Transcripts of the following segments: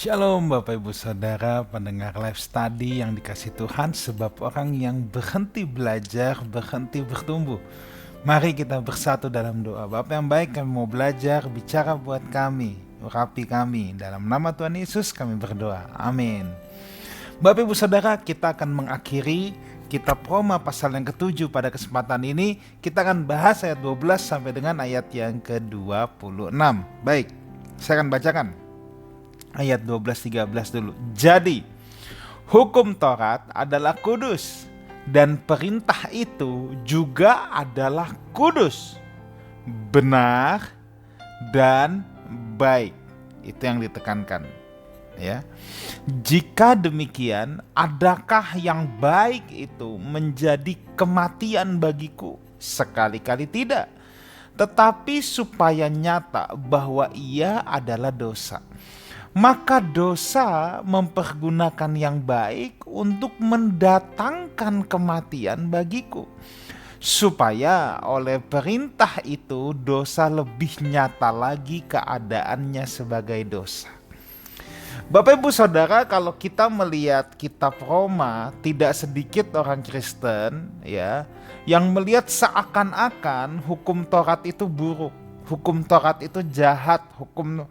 Shalom Bapak Ibu Saudara pendengar live study yang dikasih Tuhan, sebab orang yang berhenti belajar, berhenti bertumbuh. Mari kita bersatu dalam doa. Bapak yang baik, kami mau belajar, bicara buat kami, urapi kami. Dalam nama Tuhan Yesus kami berdoa, amin. Bapak Ibu Saudara, kita akan mengakhiri kitab Roma pasal yang ke-7 pada kesempatan ini. Kita akan bahas ayat 12 sampai dengan ayat yang ke-26. Baik, saya akan bacakan ayat 12-13 dulu. Jadi, hukum Taurat adalah kudus, dan perintah itu juga adalah kudus, benar, dan baik. Itu yang ditekankan, ya. Jika demikian, adakah yang baik itu menjadi kematian bagiku? Sekali-kali tidak. Tetapi supaya nyata bahwa ia adalah dosa, maka dosa mempergunakan yang baik untuk mendatangkan kematian bagiku, supaya oleh perintah itu dosa lebih nyata lagi keadaannya sebagai dosa. Bapak Ibu Saudara, kalau kita melihat kitab Roma, tidak sedikit orang Kristen ya yang melihat seakan-akan hukum Taurat itu buruk, hukum Taurat itu jahat, hukum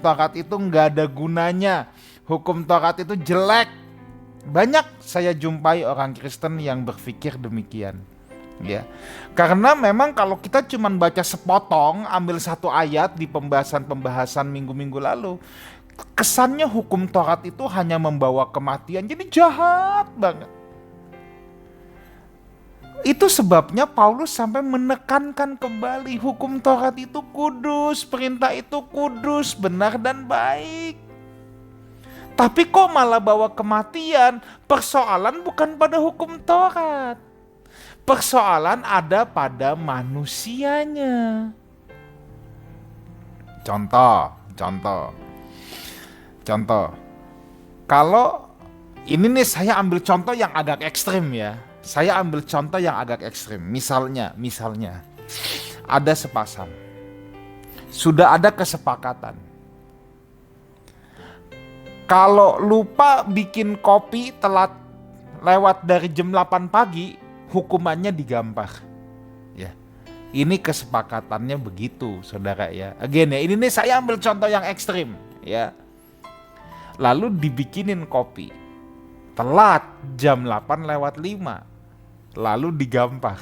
Taurat itu nggak ada gunanya, hukum Taurat itu jelek. Banyak saya jumpai orang Kristen yang berpikir demikian, ya. Karena memang kalau kita cuma baca sepotong, ambil satu ayat di pembahasan minggu-minggu lalu, kesannya hukum Taurat itu hanya membawa kematian, jadi jahat banget. Itu sebabnya Paulus sampai menekankan kembali hukum Taurat itu kudus, perintah itu kudus, benar dan baik. Tapi kok malah bawa kematian? Persoalan bukan pada hukum Taurat. Persoalan ada pada manusianya. Contoh. Kalau ini nih, saya ambil contoh yang agak ekstrim ya. Misalnya ada sepasang, sudah ada kesepakatan. Kalau lupa bikin kopi telat lewat dari jam 8 pagi, hukumannya digampar. Ya. Ini kesepakatannya begitu, Saudara ya. Again ya, ini nih saya ambil contoh yang ekstrim ya. Lalu dibikinin kopi telat jam 8 lewat 5, lalu digampar.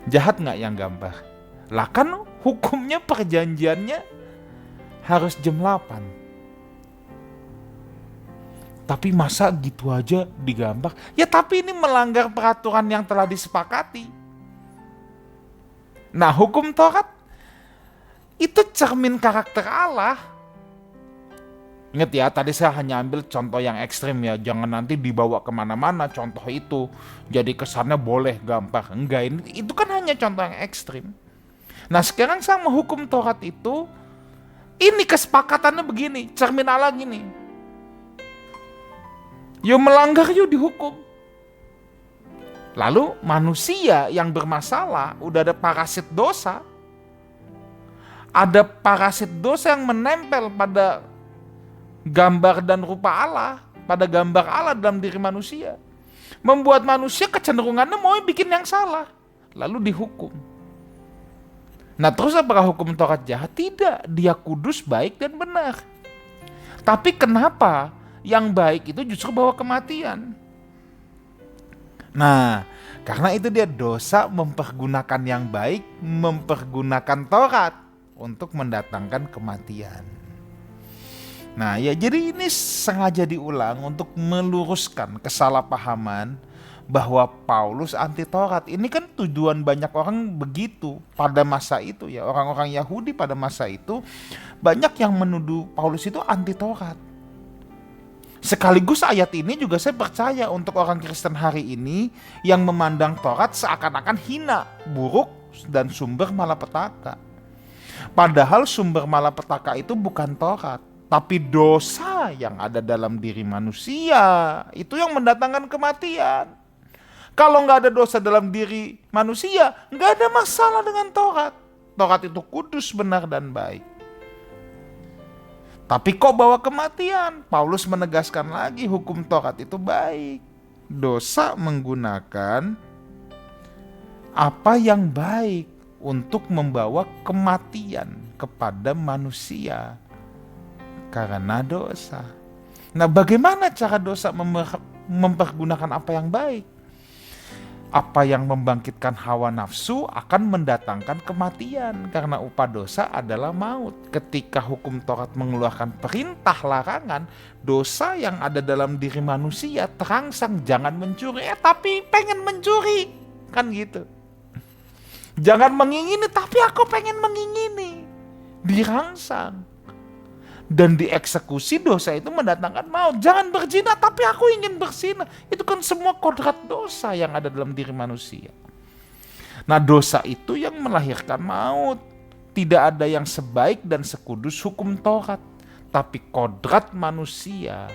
Jahat gak yang gampar? Lah kan hukumnya, perjanjiannya harus jam 8. Tapi masa gitu aja digampar? Ya tapi ini melanggar peraturan yang telah disepakati. Nah, hukum Taurat itu cermin karakter Allah. Ingat ya, tadi saya hanya ambil contoh yang ekstrim ya. Jangan nanti dibawa kemana-mana contoh itu. Jadi kesannya boleh gampar. Enggak, itu kan hanya contoh yang ekstrim. Nah sekarang sama hukum Taurat itu, ini kesepakatannya begini, cermin Allah gini. Yuk melanggar yuk dihukum. Lalu manusia yang bermasalah, udah ada parasit dosa. Ada parasit dosa yang menempel pada gambar dan rupa Allah, pada gambar Allah dalam diri manusia, membuat manusia kecenderungannya mau bikin yang salah, lalu dihukum. Nah terus apakah hukum Taurat jahat? Tidak, dia kudus, baik dan benar. Tapi kenapa yang baik itu justru bawa kematian? Nah karena itu dia dosa mempergunakan yang baik, mempergunakan Taurat untuk mendatangkan kematian. Nah ya, jadi ini sengaja diulang untuk meluruskan kesalahpahaman bahwa Paulus anti Taurat. Ini kan tujuan banyak orang begitu pada masa itu ya. Orang-orang Yahudi pada masa itu banyak yang menuduh Paulus itu anti Taurat. Sekaligus ayat ini juga saya percaya untuk orang Kristen hari ini yang memandang Taurat seakan-akan hina, buruk, dan sumber malapetaka. Padahal sumber malapetaka itu bukan Taurat, tapi dosa yang ada dalam diri manusia, itu yang mendatangkan kematian. Kalau nggak ada dosa dalam diri manusia, nggak ada masalah dengan Taurat. Taurat itu kudus, benar, dan baik. Tapi kok bawa kematian? Paulus menegaskan lagi hukum Taurat itu baik. Dosa menggunakan apa yang baik untuk membawa kematian kepada manusia karena dosa. Nah, bagaimana cara dosa mempergunakan apa yang baik? Apa yang membangkitkan hawa nafsu akan mendatangkan kematian, karena upah dosa adalah maut. Ketika hukum Taurat mengeluarkan perintah larangan, dosa yang ada dalam diri manusia terangsang jangan mencuri, tapi pengen mencuri, kan gitu. Jangan mengingini, tapi aku pengen mengingini, dirangsang. Dan dieksekusi, dosa itu mendatangkan maut. Jangan berzina, tapi aku ingin berzina. Itu kan semua kodrat dosa yang ada dalam diri manusia. Nah, dosa itu yang melahirkan maut. Tidak ada yang sebaik dan sekudus hukum Taurat. Tapi kodrat manusia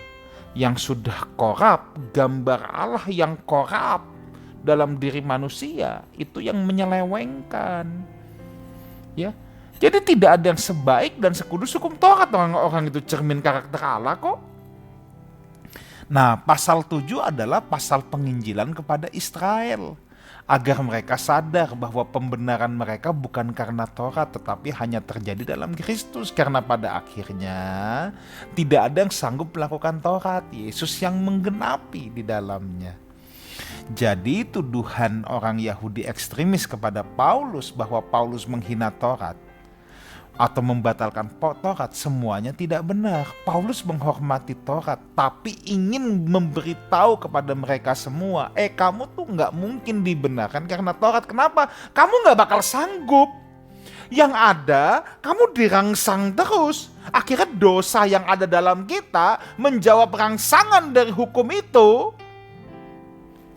yang sudah korup, gambar Allah yang korup dalam diri manusia, itu yang menyelewengkan. Ya. Jadi tidak ada yang sebaik dan sekudus hukum Taurat. Orang itu cermin karakter Allah kok. Nah, pasal 7 adalah pasal penginjilan kepada Israel, agar mereka sadar bahwa pembenaran mereka bukan karena Taurat, tetapi hanya terjadi dalam Kristus. Karena pada akhirnya tidak ada yang sanggup melakukan Taurat, Yesus yang menggenapi di dalamnya. Jadi tuduhan orang Yahudi ekstremis kepada Paulus bahwa Paulus menghina Taurat atau membatalkan Taurat, semuanya tidak benar. Paulus menghormati Taurat, tapi ingin memberitahu kepada mereka semua, kamu tuh gak mungkin dibenarkan karena Taurat. Kenapa? Kamu gak bakal sanggup. Yang ada, kamu dirangsang terus. Akhirnya dosa yang ada dalam kita menjawab rangsangan dari hukum itu,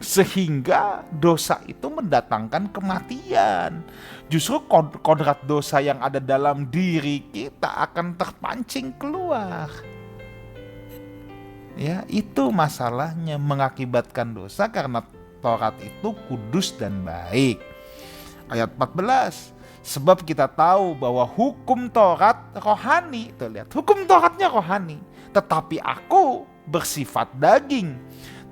sehingga dosa itu mendatangkan kematian. Justru kodrat dosa yang ada dalam diri kita akan terpancing keluar. Ya, itu masalahnya, mengakibatkan dosa karena Taurat itu kudus dan baik. Ayat 14. Sebab kita tahu bahwa hukum Taurat rohani. Tuh lihat, hukum Tauratnya rohani, tetapi aku bersifat daging,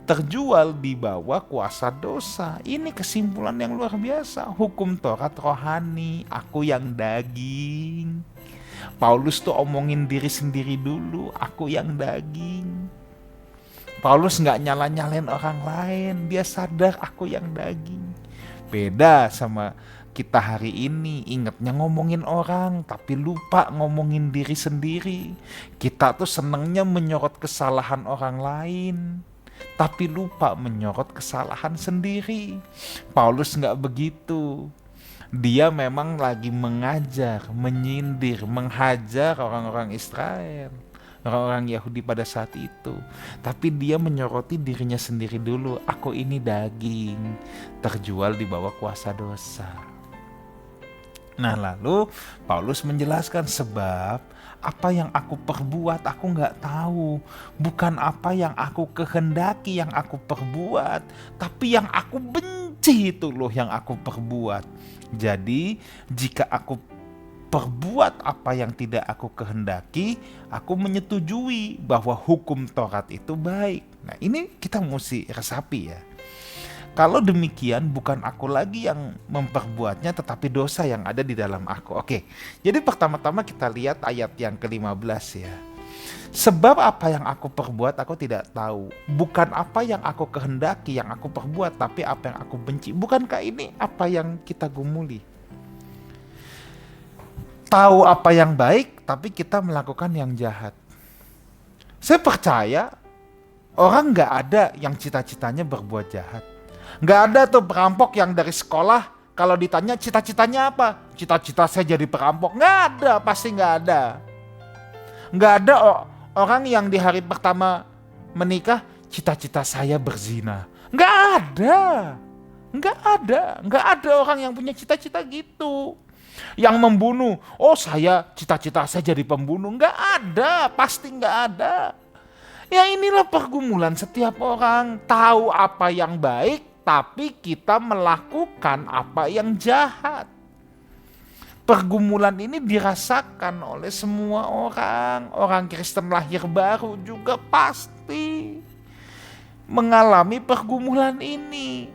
terjual di bawah kuasa dosa. Ini kesimpulan yang luar biasa. Hukum Taurat rohani, aku yang daging. Paulus tuh omongin diri sendiri dulu, aku yang daging. Paulus gak nyala-nyalain orang lain, dia sadar aku yang daging. Beda sama kita hari ini, ingatnya ngomongin orang tapi lupa ngomongin diri sendiri. Kita tuh senengnya menyorot kesalahan orang lain, tapi lupa menyorot kesalahan sendiri. Paulus gak begitu. Dia memang lagi mengajar, menyindir, menghajar orang-orang Israel, orang-orang Yahudi pada saat itu. Tapi dia menyoroti dirinya sendiri dulu. Aku ini daging, terjual di bawah kuasa dosa. Nah, lalu Paulus menjelaskan, sebab apa yang aku perbuat aku gak tahu. Bukan apa yang aku kehendaki yang aku perbuat, tapi yang aku benci itu loh yang aku perbuat. Jadi jika aku perbuat apa yang tidak aku kehendaki, aku menyetujui bahwa hukum Taurat itu baik. Nah, ini kita mesti resapi ya. Kalau demikian, bukan aku lagi yang memperbuatnya, tetapi dosa yang ada di dalam aku. Oke, jadi pertama-tama kita lihat ayat yang ke-15 ya. Sebab apa yang aku perbuat aku tidak tahu. Bukan apa yang aku kehendaki yang aku perbuat, tapi apa yang aku benci. Bukankah ini apa yang kita gumuli? Tahu apa yang baik, tapi kita melakukan yang jahat. Saya percaya orang gak ada yang cita-citanya berbuat jahat. Gak ada tuh perampok yang dari sekolah kalau ditanya cita-citanya apa, cita-cita saya jadi perampok. Gak ada, pasti gak ada. Gak ada orang yang di hari pertama menikah, cita-cita saya berzina. Gak ada. Gak ada orang yang punya cita-cita gitu. Yang membunuh, saya cita-cita saya jadi pembunuh. Gak ada, pasti gak ada. Ya, inilah pergumulan setiap orang. Tahu apa yang baik, tapi kita melakukan apa yang jahat. Pergumulan ini dirasakan oleh semua orang. Orang Kristen lahir baru juga pasti mengalami pergumulan ini.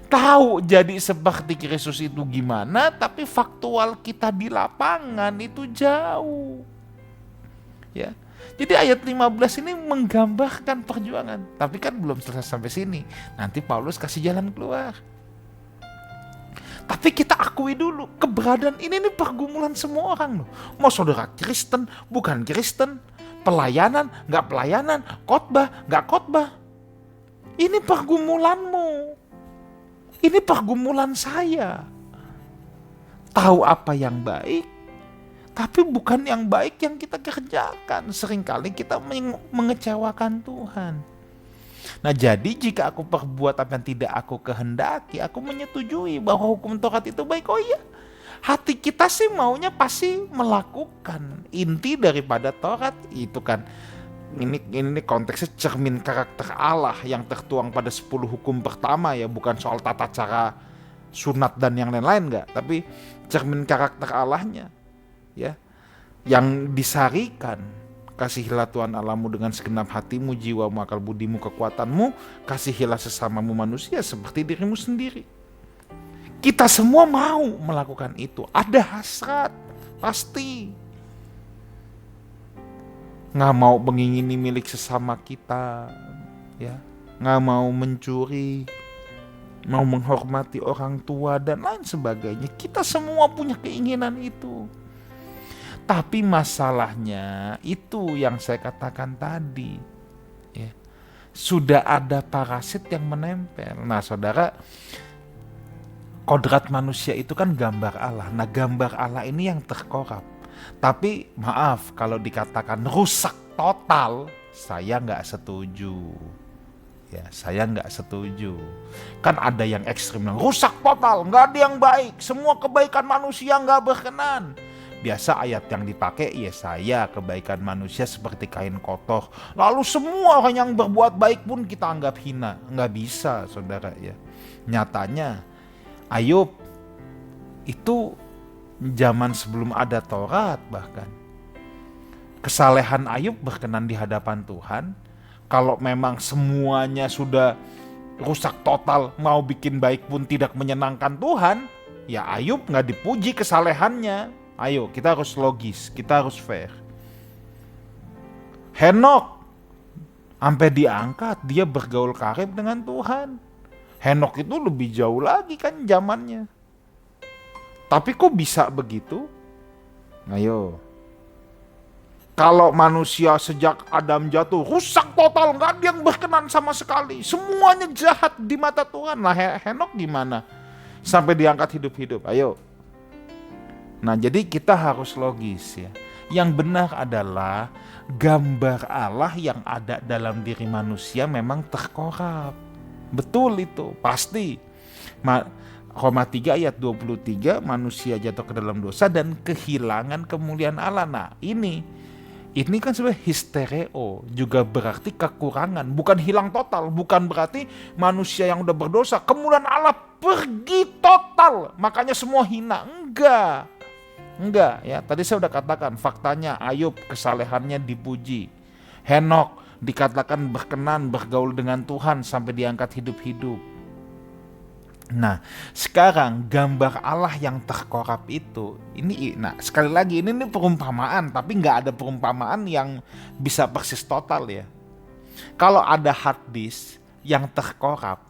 Tahu jadi seperti Kristus itu gimana, tapi faktual kita di lapangan itu jauh. Ya. Jadi ayat 15 ini menggambarkan perjuangan. Tapi kan belum selesai sampai sini. Nanti Paulus kasih jalan keluar. Tapi kita akui dulu, keberadaan ini pergumulan semua orang loh. Mau saudara Kristen, bukan Kristen, pelayanan, gak pelayanan, khotbah, gak khotbah. Ini pergumulanmu. Ini pergumulan saya. Tahu apa yang baik, tapi bukan yang baik yang kita kerjakan. Seringkali kita mengecewakan Tuhan. Nah jadi jika aku perbuat apa yang tidak aku kehendaki, aku menyetujui bahwa hukum Taurat itu baik. Oh iya, hati kita sih maunya pasti melakukan. Inti daripada Taurat itu kan, ini konteksnya cermin karakter Allah yang tertuang pada 10 hukum pertama ya, bukan soal tata cara sunat dan yang lain-lain enggak, tapi cermin karakter Allahnya ya, yang disarikan. Kasihilah Tuhan Allahmu dengan segenap hatimu, jiwamu, akal budimu, kekuatanmu. Kasihilah sesamamu manusia seperti dirimu sendiri. Kita semua mau melakukan itu. Ada hasrat, pasti. Nggak mau mengingini milik sesama kita, ya. Nggak mau mencuri, mau menghormati orang tua dan lain sebagainya. Kita semua punya keinginan itu. Tapi masalahnya itu yang saya katakan tadi, ya, sudah ada parasit yang menempel. Nah saudara, kodrat manusia itu kan gambar Allah. Nah gambar Allah ini yang terkorap. Tapi maaf kalau dikatakan rusak total, saya nggak setuju. Ya, saya nggak setuju. Kan ada yang ekstrim, rusak total, nggak ada yang baik, semua kebaikan manusia nggak berkenan. Biasa ayat yang dipakai, ya saya kebaikan manusia seperti kain kotor. Lalu semua orang yang berbuat baik pun kita anggap hina. Nggak bisa saudara ya. Nyatanya Ayub itu zaman sebelum ada Taurat bahkan. Kesalehan Ayub berkenan di hadapan Tuhan. Kalau memang semuanya sudah rusak total, mau bikin baik pun tidak menyenangkan Tuhan, ya Ayub nggak dipuji kesalehannya. Ayo, kita harus logis, kita harus fair. Henok sampai diangkat, dia bergaul karib dengan Tuhan. Henok itu lebih jauh lagi kan zamannya. Tapi kok bisa begitu? Ayo. Kalau manusia sejak Adam jatuh rusak total, nggak ada yang berkenan sama sekali. Semuanya jahat di mata Tuhan. Nah Henok gimana? Sampai diangkat hidup-hidup. Ayo. Nah jadi kita harus logis ya. Yang benar adalah gambar Allah yang ada dalam diri manusia memang terkorap. Betul itu, pasti. Roma 3 ayat 23, manusia jatuh ke dalam dosa dan kehilangan kemuliaan Allah. Nah ini kan sebenarnya hystereo, juga berarti kekurangan. Bukan hilang total, bukan berarti manusia yang udah berdosa kemuliaan Allah pergi total, makanya semua hina. Enggak ya, tadi saya udah katakan faktanya Ayub kesalehannya dipuji. Henok dikatakan berkenan bergaul dengan Tuhan sampai diangkat hidup-hidup. Nah sekarang gambar Allah yang terkorap itu, nah sekali lagi ini perumpamaan, tapi nggak ada perumpamaan yang bisa persis total ya. Kalau ada hard disk yang terkorap,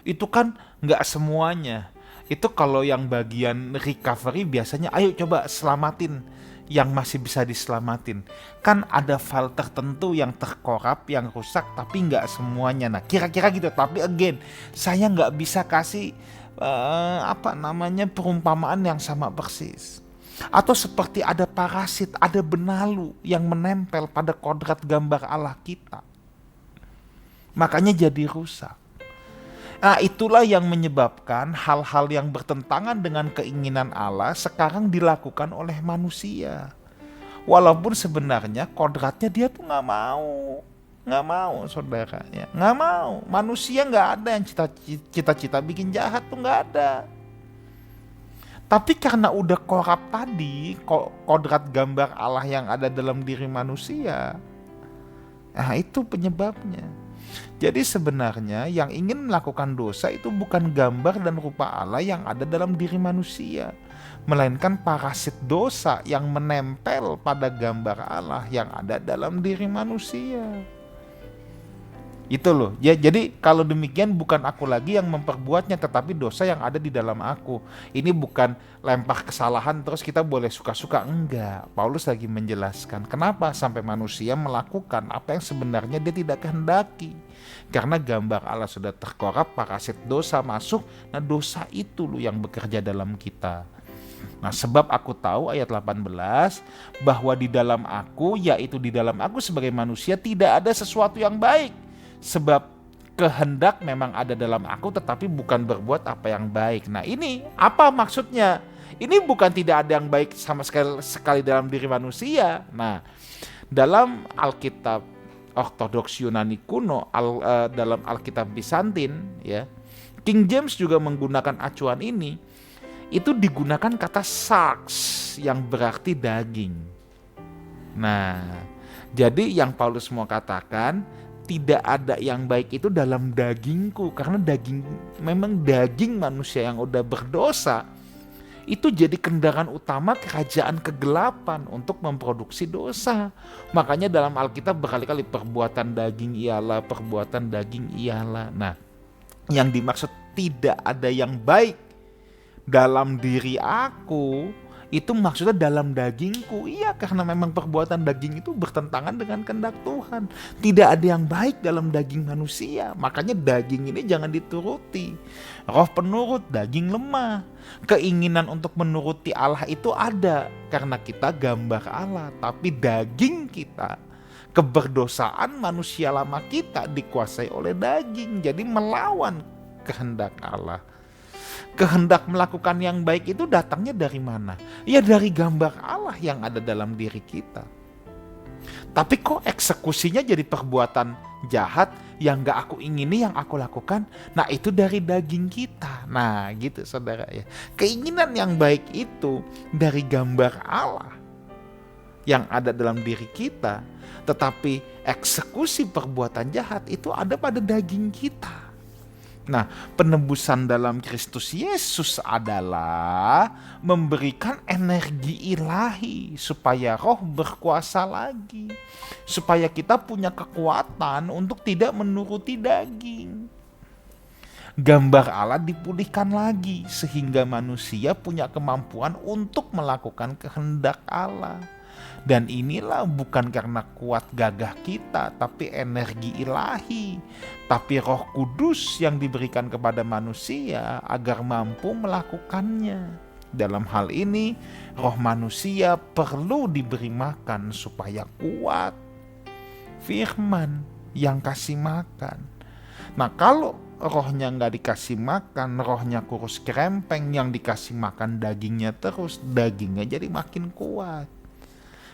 itu kan nggak semuanya. Itu kalau yang bagian recovery biasanya ayo coba selamatin yang masih bisa diselamatin. Kan ada file tertentu yang terkorap, yang rusak, tapi nggak semuanya. Nah kira-kira gitu. Tapi again, saya nggak bisa kasih perumpamaan yang sama persis. Atau seperti ada parasit, ada benalu yang menempel pada kodrat gambar Allah kita. Makanya jadi rusak. Nah itulah yang menyebabkan hal-hal yang bertentangan dengan keinginan Allah sekarang dilakukan oleh manusia. Walaupun sebenarnya kodratnya dia tuh gak mau saudara ya. Gak mau, manusia gak ada yang cita-cita bikin jahat tuh gak ada. Tapi karena udah korup tadi, kodrat gambar Allah yang ada dalam diri manusia, nah itu penyebabnya. Jadi sebenarnya yang ingin melakukan dosa itu bukan gambar dan rupa Allah yang ada dalam diri manusia, melainkan parasit dosa yang menempel pada gambar Allah yang ada dalam diri manusia. Itu loh ya, jadi kalau demikian bukan aku lagi yang memperbuatnya, tetapi dosa yang ada di dalam aku. Ini bukan lempar kesalahan terus kita boleh suka-suka, enggak. Paulus lagi menjelaskan kenapa sampai manusia melakukan apa yang sebenarnya dia tidak kehendaki. Karena gambar Allah sudah terkorup, parasit dosa masuk. Nah dosa itu loh yang bekerja dalam kita. Nah sebab aku tahu, ayat 18, bahwa di dalam aku, yaitu di dalam aku sebagai manusia, tidak ada sesuatu yang baik. Sebab kehendak memang ada dalam aku, tetapi bukan berbuat apa yang baik. Nah ini apa maksudnya? Ini bukan tidak ada yang baik sama sekali dalam diri manusia. Nah dalam Alkitab Ortodoks Yunani kuno, dalam Alkitab Bizantin, ya, King James juga menggunakan acuan ini. Itu digunakan kata sarx yang berarti daging. Nah jadi yang Paulus mau katakan, tidak ada yang baik itu dalam dagingku, karena memang daging manusia yang udah berdosa itu jadi kendaraan utama kerajaan kegelapan untuk memproduksi dosa. Makanya dalam Alkitab berkali-kali perbuatan daging ialah, perbuatan daging ialah. Nah yang dimaksud tidak ada yang baik dalam diri aku, itu maksudnya dalam dagingku. Iya, karena memang perbuatan daging itu bertentangan dengan kehendak Tuhan. Tidak ada yang baik dalam daging manusia. Makanya daging ini jangan dituruti. Roh penurut, daging lemah. Keinginan untuk menuruti Allah itu ada karena kita gambar Allah. Tapi daging kita, keberdosaan manusia lama kita dikuasai oleh daging. Jadi melawan kehendak Allah. Kehendak melakukan yang baik itu datangnya dari mana? Ya dari gambar Allah yang ada dalam diri kita. Tapi kok eksekusinya jadi perbuatan jahat yang gak aku ingini yang aku lakukan? Nah itu dari daging kita. Nah gitu saudara ya. Keinginan yang baik itu dari gambar Allah yang ada dalam diri kita. Tetapi eksekusi perbuatan jahat itu ada pada daging kita. Nah, penebusan dalam Kristus Yesus adalah memberikan energi ilahi supaya roh berkuasa lagi, supaya kita punya kekuatan untuk tidak menuruti daging. Gambar Allah dipulihkan lagi sehingga manusia punya kemampuan untuk melakukan kehendak Allah. Dan inilah bukan karena kuat gagah kita, tapi energi ilahi, tapi Roh Kudus yang diberikan kepada manusia agar mampu melakukannya. Dalam hal ini, roh manusia perlu diberi makan supaya kuat. Firman yang kasih makan. Nah kalau rohnya nggak dikasih makan, rohnya kurus kerempeng, yang dikasih makan dagingnya terus, dagingnya jadi makin kuat.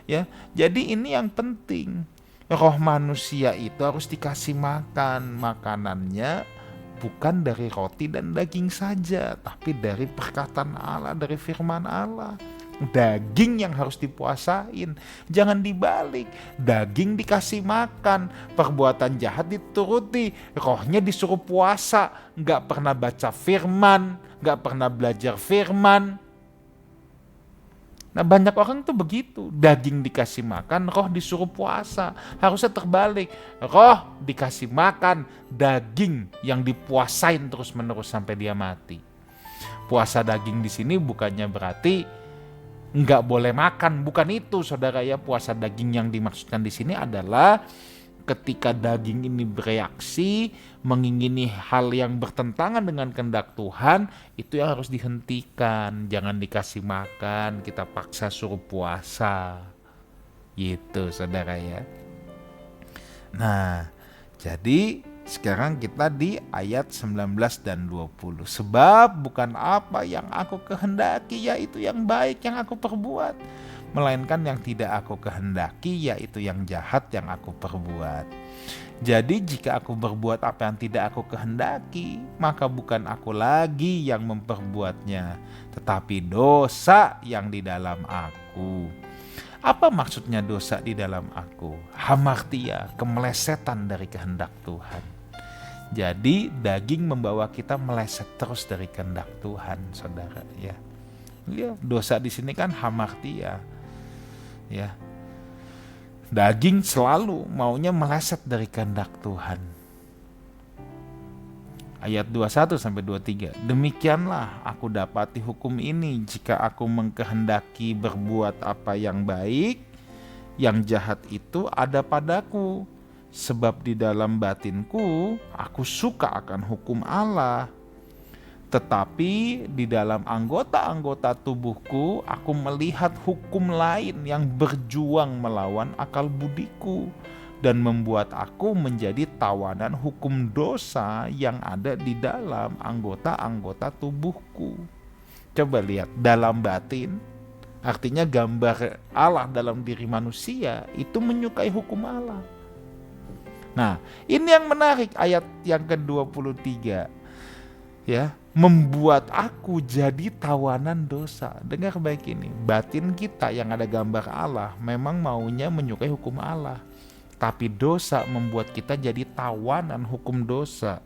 Ya, jadi ini yang penting. Roh manusia itu harus dikasih makan. Makanannya bukan dari roti dan daging saja, tapi dari perkataan Allah, dari firman Allah. Daging yang harus dipuasain, jangan dibalik. Daging dikasih makan, perbuatan jahat dituruti, rohnya disuruh puasa, gak pernah baca firman, gak pernah belajar firman. Nah banyak orang tuh begitu, daging dikasih makan, roh disuruh puasa. Harusnya terbalik, roh dikasih makan, daging yang dipuasain terus menerus sampai dia mati. Puasa daging di sini bukannya berarti nggak boleh makan, bukan itu saudara ya. Puasa daging yang dimaksudkan di sini adalah ketika daging ini bereaksi, mengingini hal yang bertentangan dengan kehendak Tuhan, itu yang harus dihentikan. Jangan dikasih makan, kita paksa suruh puasa. Gitu saudara ya. Nah, jadi sekarang kita di ayat 19 dan 20. Sebab bukan apa yang aku kehendaki, yaitu yang baik yang aku perbuat, melainkan yang tidak aku kehendaki, yaitu yang jahat yang aku perbuat. Jadi jika aku berbuat apa yang tidak aku kehendaki, maka bukan aku lagi yang memperbuatnya, tetapi dosa yang di dalam aku. Apa maksudnya dosa di dalam aku? Hamartia, kemelesetan dari kehendak Tuhan. Jadi daging membawa kita meleset terus dari kehendak Tuhan, saudara. Ya, dosa di sini kan hamartia. Ya, daging selalu maunya meleset dari kehendak Tuhan. Ayat 21 sampai 23. Demikianlah aku dapati hukum ini, jika aku mengkehendaki berbuat apa yang baik, yang jahat itu ada padaku. Sebab di dalam batinku aku suka akan hukum Allah, tetapi di dalam anggota-anggota tubuhku aku melihat hukum lain yang berjuang melawan akal budiku dan membuat aku menjadi tawanan hukum dosa yang ada di dalam anggota-anggota tubuhku. Coba lihat, dalam batin artinya gambar Allah dalam diri manusia itu menyukai hukum Allah. Nah, ini yang menarik, ayat yang ke-23. Ya, membuat aku jadi tawanan dosa. Dengar baik ini, batin kita yang ada gambar Allah memang maunya menyukai hukum Allah. Tapi dosa membuat kita jadi tawanan hukum dosa.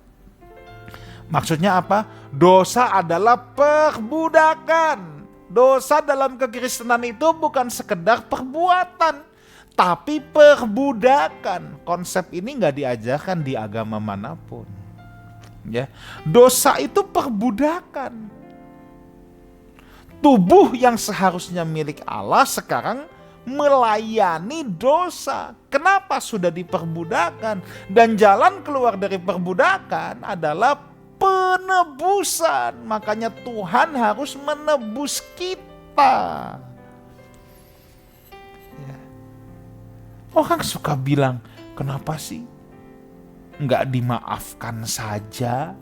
Maksudnya apa? Dosa adalah perbudakan. Dosa dalam kekristenan itu bukan sekedar perbuatan, tapi perbudakan. Konsep ini gak diajarkan di agama manapun. Ya, dosa itu perbudakan. Tubuh yang seharusnya milik Allah sekarang melayani dosa. Kenapa? Sudah diperbudakan. Dan jalan keluar dari perbudakan adalah penebusan. Makanya Tuhan harus menebus kita. Orang suka bilang, kenapa sih nggak dimaafkan saja,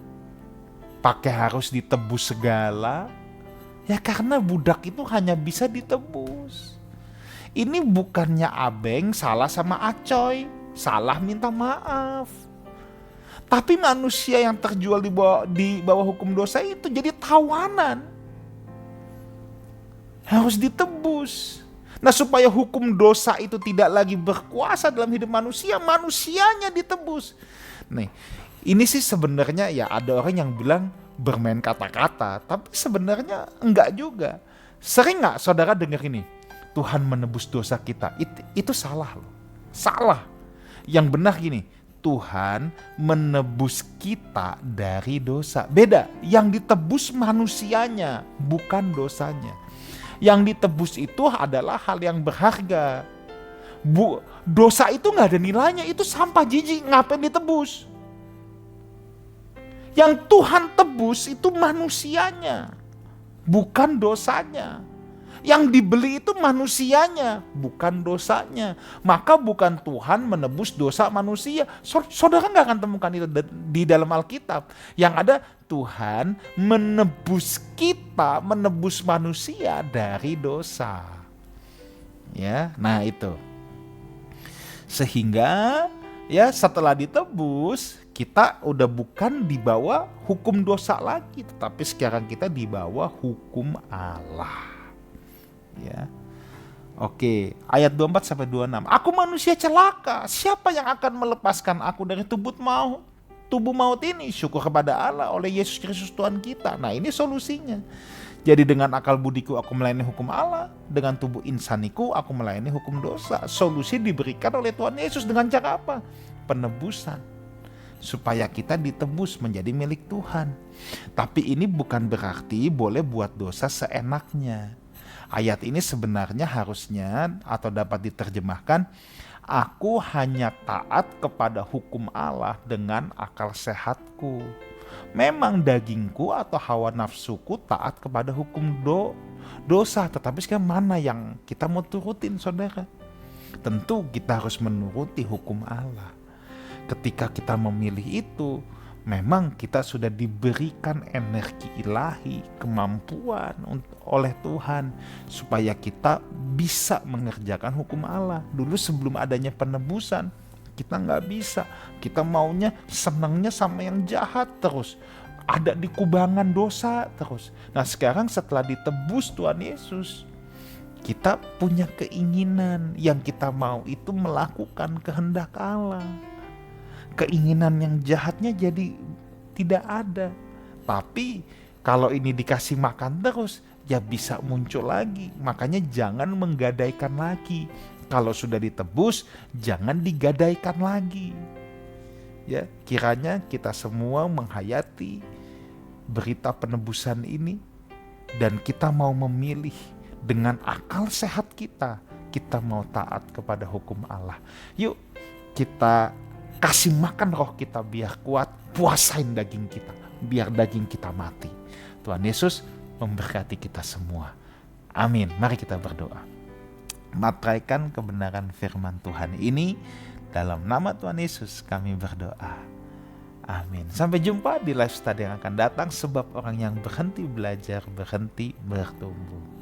pakai harus ditebus segala? Ya karena budak itu hanya bisa ditebus. Ini bukannya Abeng salah sama Acoy, salah minta maaf. Tapi manusia yang terjual di bawah hukum dosa itu jadi tawanan. Harus ditebus. Nah, supaya hukum dosa itu tidak lagi berkuasa dalam hidup manusia, manusianya ditebus. Nih, ini sih sebenarnya ya ada orang yang bilang bermain kata-kata, tapi sebenarnya enggak juga. Sering nggak saudara dengar ini? Tuhan menebus dosa kita. Itu salah loh. Salah. Yang benar gini, Tuhan menebus kita dari dosa. Beda, yang ditebus manusianya, bukan dosanya. Yang ditebus itu adalah hal yang berharga. Dosa itu gak ada nilainya, itu sampah jijik, ngapain ditebus? Yang Tuhan tebus itu manusianya, bukan dosanya. Yang dibeli itu manusianya, bukan dosanya. Maka bukan Tuhan menebus dosa manusia. Saudara gak akan temukan itu di dalam Alkitab. Yang ada Tuhan menebus kita, menebus manusia dari dosa. Ya, nah itu. Sehingga ya setelah ditebus, kita udah bukan di bawah hukum dosa lagi, tetapi sekarang kita di bawah hukum Allah. Ya. Oke, ayat 24 sampai 26. Aku manusia celaka, siapa yang akan melepaskan aku dari tubuh maut ini? Syukur kepada Allah oleh Yesus Kristus Tuhan kita. Nah, ini solusinya. Jadi dengan akal budiku aku melayani hukum Allah, dengan tubuh insaniku aku melayani hukum dosa. Solusi diberikan oleh Tuhan Yesus dengan cara apa? Penebusan. Supaya kita ditebus menjadi milik Tuhan. Tapi ini bukan berarti boleh buat dosa seenaknya. Ayat ini sebenarnya harusnya atau dapat diterjemahkan, aku hanya taat kepada hukum Allah dengan akal sehatku. Memang dagingku atau hawa nafsuku taat kepada hukum dosa, tetapi sekarang mana yang kita mau turutin, saudara? Tentu kita harus menuruti hukum Allah. Ketika kita memilih itu, Memang kita sudah diberikan energi ilahi, kemampuan oleh Tuhan supaya kita bisa mengerjakan hukum Allah. Dulu sebelum adanya penebusan, kita nggak bisa. Kita maunya senangnya sama yang jahat terus. Ada di kubangan dosa terus. Nah sekarang setelah ditebus Tuhan Yesus, kita punya keinginan yang kita mau itu melakukan kehendak Allah. Keinginan yang jahatnya jadi tidak ada. Tapi kalau ini dikasih makan terus, ya bisa muncul lagi. Makanya jangan menggadaikan lagi. Kalau sudah ditebus, jangan digadaikan lagi. Ya, kiranya kita semua menghayati berita penebusan ini dan kita mau memilih dengan akal sehat kita mau taat kepada hukum Allah. Yuk, kita kasih makan roh kita biar kuat, puasain daging kita, biar daging kita mati. Tuhan Yesus memberkati kita semua. Amin. Mari kita berdoa. Matraikan kebenaran firman Tuhan ini, dalam nama Tuhan Yesus kami berdoa. Amin. Sampai jumpa di live study yang akan datang, sebab orang yang berhenti belajar, berhenti bertumbuh.